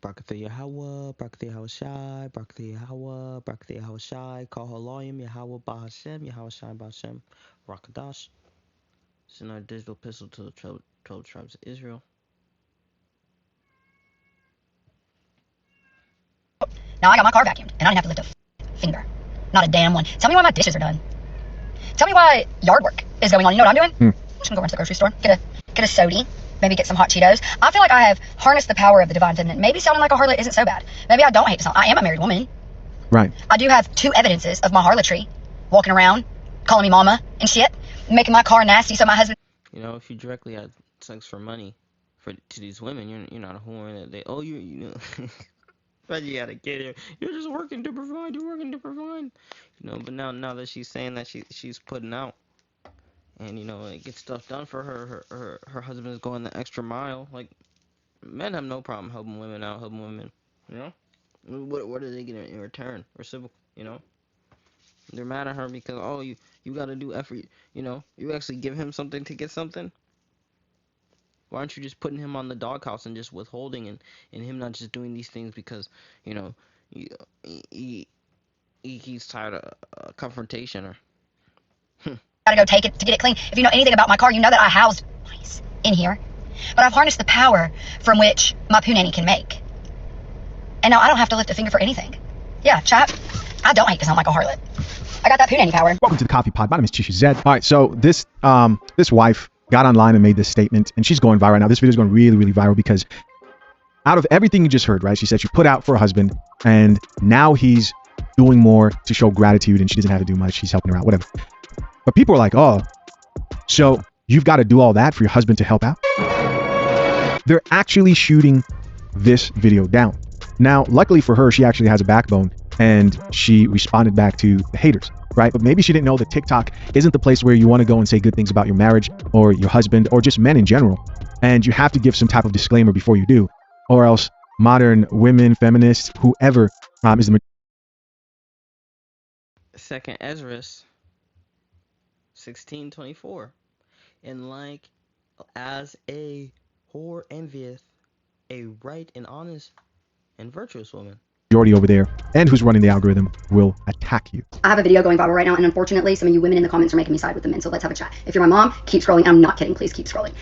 Barakatha Yahweh, Barakatha Yahweh Shai, Barakatha Yahweh, Barakatha Yahweh Shai, Kol Haloyim, Yahweh Bahashem, Yahweh Shai Bahashem, Rakadash. Send our digital epistle to the 12 tribes of Israel. Now I got my car vacuumed, and I didn't have to lift a finger. Not a damn one. Tell me why my dishes are done. Tell me why yard work is going on. You know what I'm doing? I'm just gonna go run to the grocery store, get a sody, maybe get some hot Cheetos. I feel like I have harnessed the power of the divine feminine. Maybe sounding like a harlot isn't so bad. Maybe I don't hate to sound. I am a married woman. Right. I do have 2 evidences of my harlotry, walking around, calling me mama and shit, making my car nasty so my husband. You know, if you directly had sex for money to these women, you're not a whore. That they you know. But you gotta get it. You're just working to provide. You're working to provide. You know, but now that she's saying that she's putting out, and you know, it gets stuff done for her. Her husband is going the extra mile. Like, men have no problem helping women out, helping women. You know, what are they getting in return? Reciprocal. You know, they're mad at her because you gotta do effort. You know, you actually give him something to get something. Why aren't you just putting him on the doghouse and just withholding and him not just doing these things because you know he's tired of confrontation or Gotta go take it to get it clean. If you know anything about my car, you know that I housed mice in here. But I've harnessed the power from which my poo nanny can make. And now I don't have to lift a finger for anything. Yeah, chap, I don't hate to sound like a harlot. I got that poo nanny power. Welcome to the Coffee Pod. My name is Chisha Zed. All right, so this wife got online and made this statement, and she's going viral right now. This video is going really, really viral because out of everything you just heard, right? She said she put out for her husband, and now he's doing more to show gratitude, and she doesn't have to do much. She's helping her out, whatever. But people are like, oh, so you've got to do all that for your husband to help out? They're actually shooting this video down. Now, luckily for her, she actually has a backbone and she responded back to the haters, right? But maybe she didn't know that TikTok isn't the place where you want to go and say good things about your marriage or your husband or just men in general. And you have to give some type of disclaimer before you do, or else modern women, feminists, whoever is the second Ezra 16:24. And like as a whore envieth a right and honest and virtuous woman. majority over there and who's running the algorithm will attack you. I have a video going viral right now, and unfortunately, some of you women in the comments are making me side with the men, so let's have a chat. If you're my mom, keep scrolling. I'm not kidding. Please keep scrolling.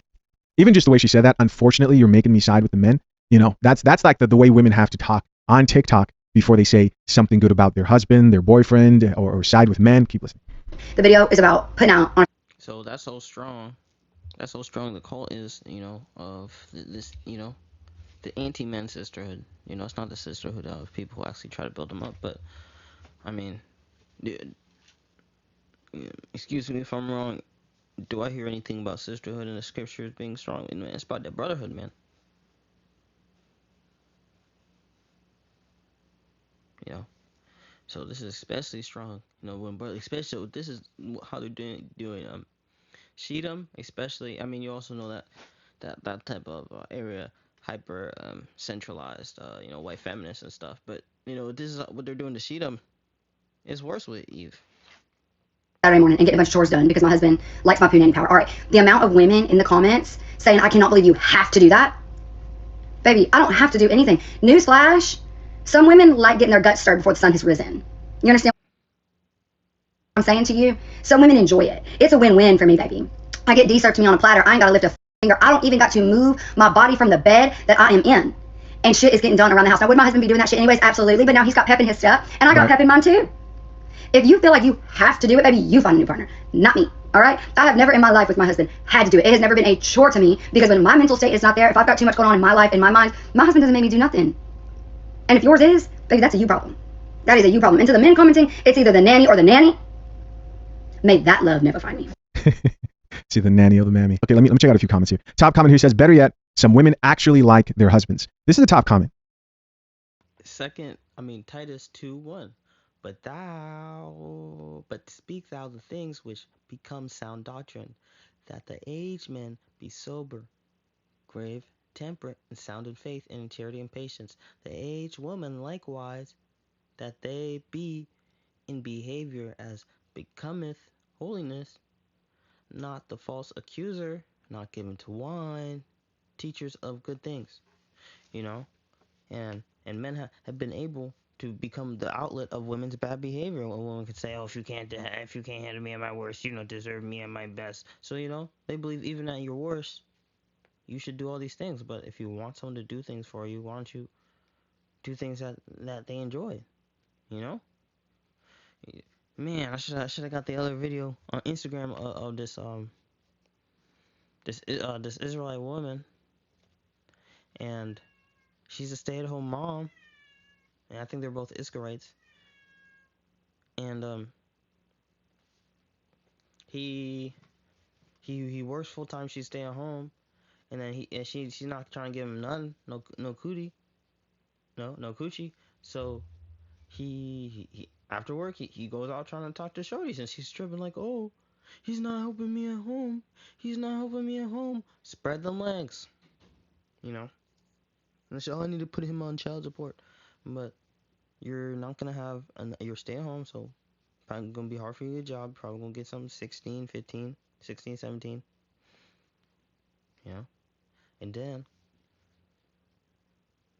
Even just the way she said that, unfortunately, you're making me side with the men. You know, that's like the way women have to talk on TikTok before they say something good about their husband, their boyfriend, or side with men. Keep listening. The video is about putting out on. So that's so strong. That's so strong the cult is, you know, of this, you know, the anti-men sisterhood. You know, it's not the sisterhood of people who actually try to build them up. But, I mean, excuse me if I'm wrong. Do I hear anything about sisterhood in the scriptures being strong? Man, it's about that brotherhood, man. You know, so this is especially strong. You know, when brother, especially this is how they're doing Shedom, especially. I mean, you also know that type of area hyper centralized, you know, white feminists and stuff. But you know, this is what they're doing to Shedom. Is worse with Eve. Saturday morning and get a bunch of chores done because my husband likes my poo nanny power. All right, the amount of women in the comments saying, I cannot believe you have to do that. Baby, I don't have to do anything. Newsflash, some women like getting their guts stirred before the sun has risen. You understand what I'm saying to you? Some women enjoy it. It's a win-win for me, baby. I get D served to me on a platter. I ain't got to lift a finger. I don't even got to move my body from the bed that I am in. And shit is getting done around the house. Now, would my husband be doing that shit anyways? Absolutely. But now he's got pep in his step, and I got pep in mine too. If you feel like you have to do it, baby, you find a new partner, not me. All right? I have never in my life with my husband had to do it. It has never been a chore to me because when my mental state is not there, if I've got too much going on in my life, in my mind, my husband doesn't make me do nothing. And if yours is, baby, that's a you problem. That is a you problem. And to the men commenting, it's either the nanny or the nanny. May that love never find me. See the nanny or the mammy. Okay, let me check out a few comments here. Top comment here says, better yet, some women actually like their husbands. This is the top comment. Titus 2:1. But speak thou the things which become sound doctrine, that the aged men be sober, grave, temperate, and sound in faith, and in charity and patience. The aged woman likewise, that they be in behavior as becometh holiness, not the false accuser, not given to wine, teachers of good things. You know, and men have been able to become the outlet of women's bad behavior. A woman could say, "Oh, if you can't handle me at my worst, you don't deserve me at my best." So they believe even at your worst, you should do all these things. But if you want someone to do things for you, why don't you do things that they enjoy? You know? Man, I should have got the other video on Instagram of this Israelite woman, and she's a stay-at-home mom, and I think they're both Israelites. And he works full time. She's staying home, and then she's not trying to give him none, no cootie, no coochie. So he after work he goes out trying to talk to shorties, and she's tripping like, "Oh, he's not helping me at home. He's not helping me at home." Spread them legs, you know. And she, "Oh, I need to put him on child support," but you're not gonna have you're staying home, so probably gonna be hard for you to get a job. Probably gonna get some 16, 15, 16, 17, you know. And then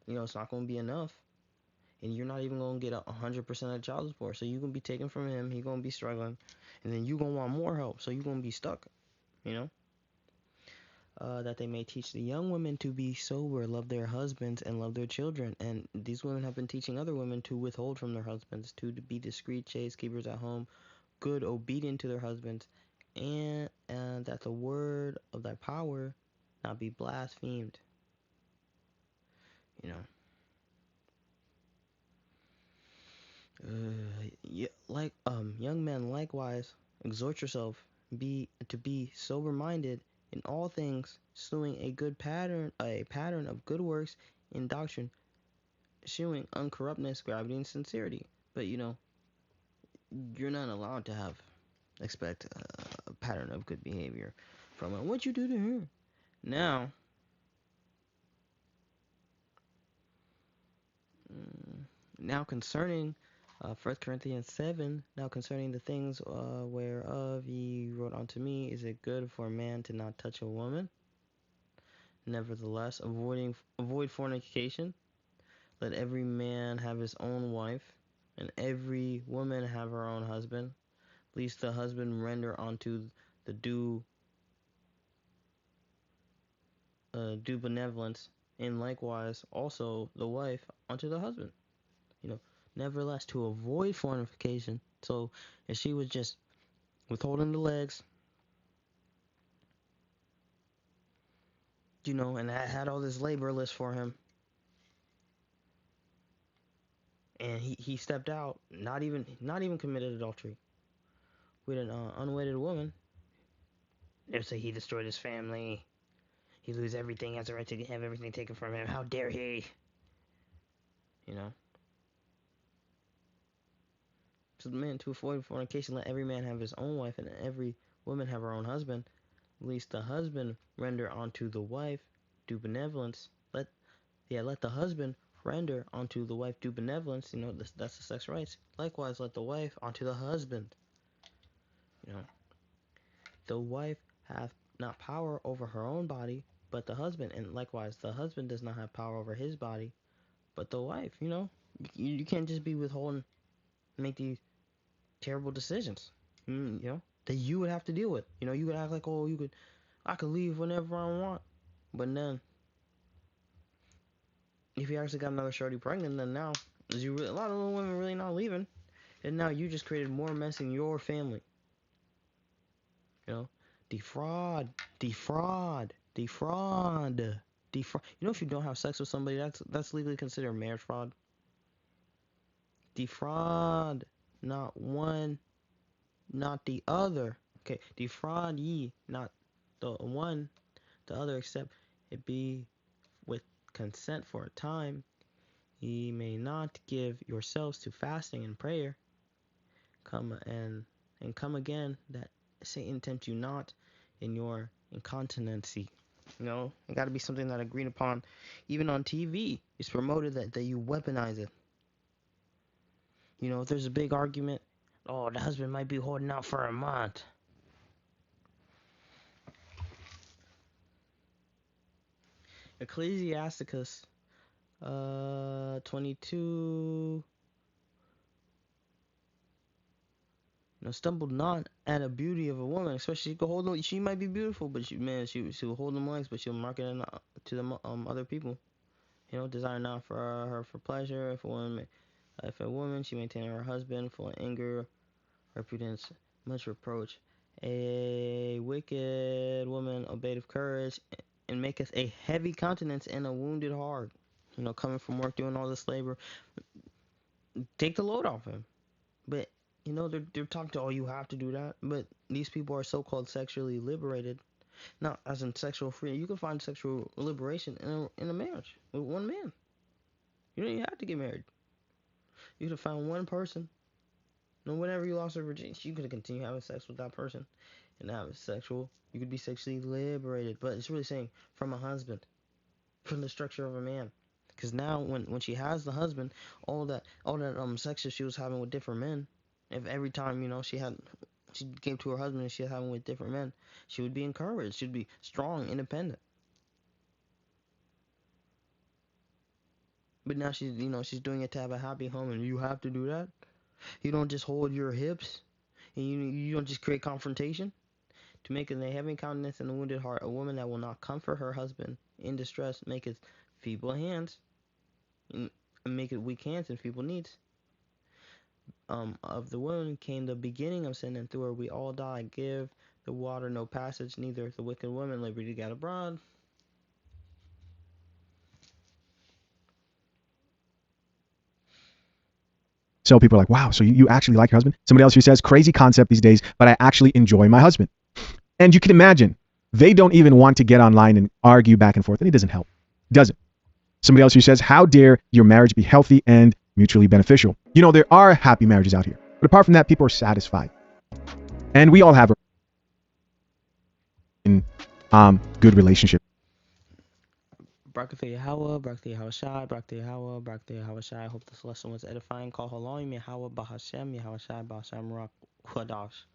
it's not gonna be enough, and you're not even gonna get 100% of child support. So you're gonna be taken from him. He's gonna be struggling, and then you gonna want more help. So you're gonna be stuck, you know. That they may teach the young women to be sober, love their husbands, and love their children. And these women have been teaching other women to withhold from their husbands, to be discreet, chaste, keepers at home, good, obedient to their husbands, and that the word of thy power not be blasphemed. You know. Young men likewise exhort yourself to be sober minded in all things, showing a pattern of good works in doctrine, showing uncorruptness, gravity, and sincerity. But you're not allowed to expect a pattern of good behavior from what you do to her. Now, concerning 1 Corinthians 7, now concerning the things whereof ye wrote unto me, is it good for a man to not touch a woman? Nevertheless, avoid fornication. Let every man have his own wife, and every woman have her own husband, lest the husband render unto the due benevolence, and likewise also the wife unto the husband. Nevertheless, to avoid fornication. So if she was just withholding the legs, and I had all this labor list for him, and he stepped out, not even committed adultery with an unwedded woman, they would say he destroyed his family, he lose everything, has the right to have everything taken from him, how dare he, So the man, to avoid fornication, let every man have his own wife, and every woman have her own husband, lest the husband render unto the wife due benevolence. Let the husband render unto the wife due benevolence. That's the sex rights. Likewise, let the wife unto the husband. The wife hath not power over her own body, but the husband. And likewise, the husband does not have power over his body, but the wife. You can't just be withholding, make these terrible decisions. That you would have to deal with. You would act like, oh, I could leave whenever I want, but then if you actually got another shorty pregnant, then now a lot of women really not leaving, and now you just created more mess in your family. Defraud. If you don't have sex with somebody, that's legally considered marriage fraud. Defraud not one, not the other. Okay, defraud ye not the one, the other, except it be with consent for a time. Ye may not give yourselves to fasting and prayer. Come again, that Satan tempt you not in your incontinency. It got to be something that agreed upon. Even on TV, it's promoted that you weaponize it. If there's a big argument, oh, the husband might be holding out for a month. Ecclesiasticus 22. Stumbled not at a beauty of a woman, especially she could hold them. She might be beautiful, but she'll hold them legs, but she'll market it to the other people. Desire not for her for pleasure. If a woman she maintained her husband full of anger, repentance, much reproach. A wicked woman obeyed of courage, and maketh a heavy countenance and a wounded heart. Coming from work, doing all this labor, take the load off him. But they're talking to, oh, you have to do that. But these people are so-called sexually liberated, not as in sexual freedom. You can find sexual liberation in a marriage with one man. You don't even have to get married. You could have found one person. Whenever you lost your virginity, you could have continued having sex with that person, and have sexual. You could be sexually liberated. But it's really saying from a husband, from the structure of a man. Because now, when she has the husband, all that sex that she was having with different men, if every time she came to her husband and she was having with different men, she would be encouraged. She'd be strong, independent. But now she's doing it to have a happy home, and you have to do that. You don't just hold your hips, and you don't just create confrontation. To make a heavy countenance and a wounded heart, a woman that will not comfort her husband in distress, maketh feeble hands, and make it weak hands and feeble needs. Of the woman came the beginning of sin, and through her we all die. Give the water no passage, neither the wicked woman liberty to get abroad. So people are like, wow, so you actually like your husband? Somebody else who says, crazy concept these days, but I actually enjoy my husband. And you can imagine, they don't even want to get online and argue back and forth, and it doesn't help. It doesn't. Somebody else who says, how dare your marriage be healthy and mutually beneficial? There are happy marriages out here. But apart from that, people are satisfied. And we all have a good relationship. Barakatha Yahweh, Barakatha Yahushai, Barakatha Yahweh, Barakatha Yahushai. I hope this lesson was edifying. Call Halom Yahweh Bahashem, Yahushai Bahashem Ruach Kwadash.